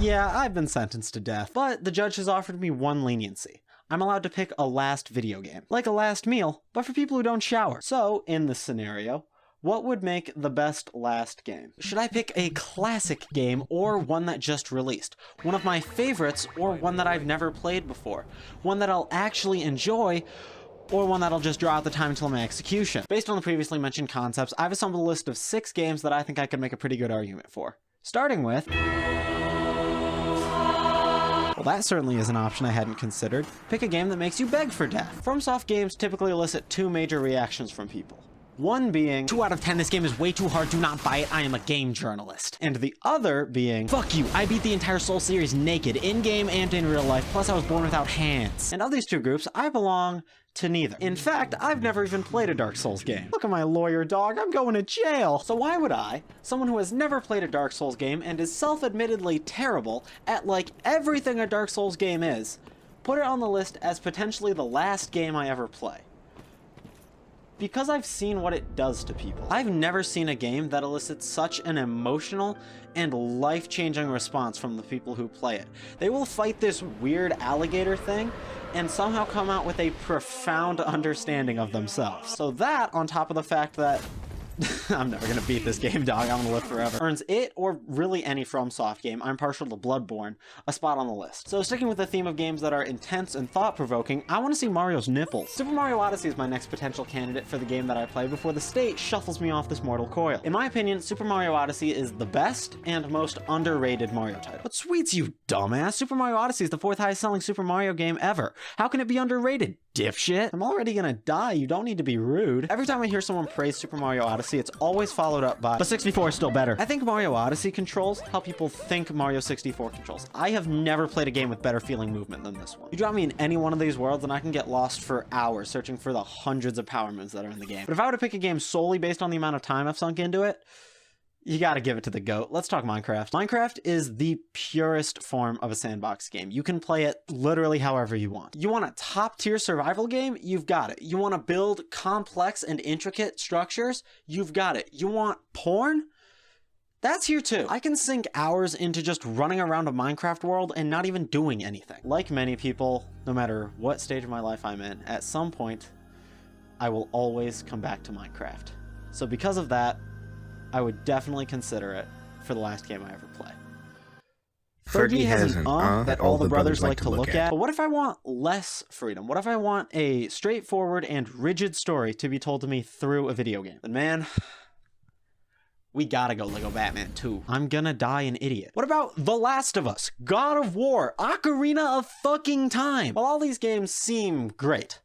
Yeah, I've been sentenced to death, but the judge has offered me one leniency. I'm allowed to pick a last video game. Like a last meal, but for people who don't shower. So, in this scenario, what would make the best last game? Should I pick a classic game or one that just released? One of my favorites or one that I've never played before? One that I'll actually enjoy or one that'll just draw out the time until my execution? Based on the previously mentioned concepts, I've assembled a list of 6 games that I think I could make a pretty good argument for. Starting with... well, that certainly is an option I hadn't considered. Pick a game that makes you beg for death. FromSoft games typically elicit 2 major reactions from people. One being, 2 out of 10, this game is way too hard, do not buy it, I am a game journalist. And the other being, fuck you, I beat the entire Soul series naked, in-game and in real life, plus I was born without hands. And of these 2 groups, I belong to neither. In fact, I've never even played a Dark Souls game. Look at my lawyer, dog, I'm going to jail. So why would I, someone who has never played a Dark Souls game and is self-admittedly terrible at like everything a Dark Souls game is, put it on the list as potentially the last game I ever play? Because I've seen what it does to people. I've never seen a game that elicits such an emotional and life-changing response from the people who play it. They will fight this weird alligator thing and somehow come out with a profound understanding of themselves. So that, on top of the fact that I'm never gonna beat this game, dog, I'm gonna live forever, earns it, or really any FromSoft game, I'm partial to Bloodborne, a spot on the list. So sticking with the theme of games that are intense and thought-provoking, I want to see Mario's nipples. Super Mario Odyssey is my next potential candidate for the game that I play before the state shuffles me off this mortal coil. In my opinion, Super Mario Odyssey is the best and most underrated Mario title. But sweets, you dumbass, Super Mario Odyssey is the 4th highest selling Super Mario game ever. How can it be underrated, dipshit? I'm already gonna die, you don't need to be rude. Every time I hear someone praise Super Mario Odyssey, it's always followed up by, but 64 is still better. I think Mario Odyssey controls how people think Mario 64 controls. I have never played a game with better feeling movement than this one. You drop me in any one of these worlds and I can get lost for hours searching for the hundreds of power moves that are in the game. But if I were to pick a game solely based on the amount of time I've sunk into it, you gotta give it to the GOAT. Let's talk Minecraft. Minecraft is the purest form of a sandbox game. You can play it literally however you want. You want a top-tier survival game? You've got it. You want to build complex and intricate structures? You've got it. You want porn? That's here too. I can sink hours into just running around a Minecraft world and not even doing anything. Like many people, no matter what stage of my life I'm in, at some point, I will always come back to Minecraft. So because of that, I would definitely consider it for the last game I ever play. Fergie has an that all the brothers like to look at. But what if I want less freedom? What if I want a straightforward and rigid story to be told to me through a video game? Then man, we gotta go Lego Batman 2. I'm gonna die an idiot. What about The Last of Us, God of War, Ocarina of fucking Time? While all these games seem great,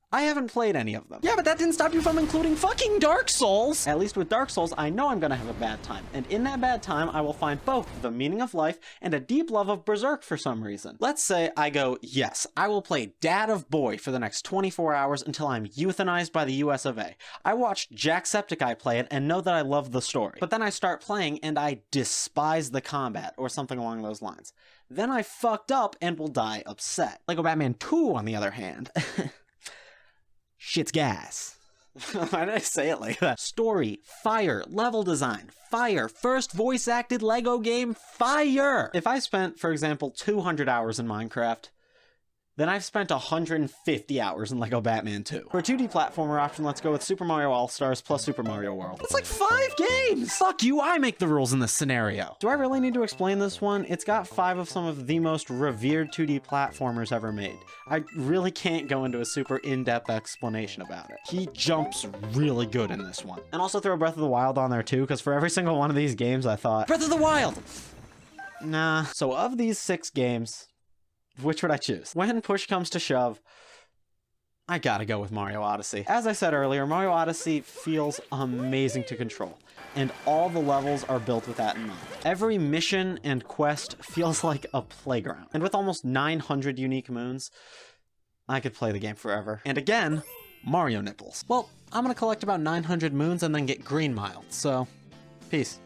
I haven't played any of them. Yeah, but that didn't stop you from including fucking Dark Souls! At least with Dark Souls, I know I'm gonna have a bad time. And in that bad time, I will find both the meaning of life and a deep love of Berserk for some reason. Let's say I go, yes, I will play Dad of Boy for the next 24 hours until I'm euthanized by the US of A. I watched Jacksepticeye play it and know that I love the story. But then I start playing and I despise the combat, or something along those lines. Then I fucked up and will die upset. Lego Batman 2, on the other hand, shit's gas. Why did I say it like that? Story, fire. Level design, fire. First voice acted Lego game, fire. If I spent, for example, 200 hours in Minecraft, then I've spent 150 hours in Lego Batman 2. For a 2D platformer option, let's go with Super Mario All-Stars plus Super Mario World. That's like 5 games! Fuck you, I make the rules in this scenario. Do I really need to explain this one? It's got 5 of some of the most revered 2D platformers ever made. I really can't go into a super in-depth explanation about it. He jumps really good in this one. And also throw Breath of the Wild on there too, because for every single one of these games I thought, Breath of the Wild! Nah. So of these 6 games, which would I choose? When push comes to shove, I gotta go with Mario Odyssey. As I said earlier, Mario Odyssey feels amazing to control, and all the levels are built with that in mind. Every mission and quest feels like a playground. And with almost 900 unique moons, I could play the game forever. And again, Mario nipples. Well, I'm gonna collect about 900 moons and then get green miled, so peace.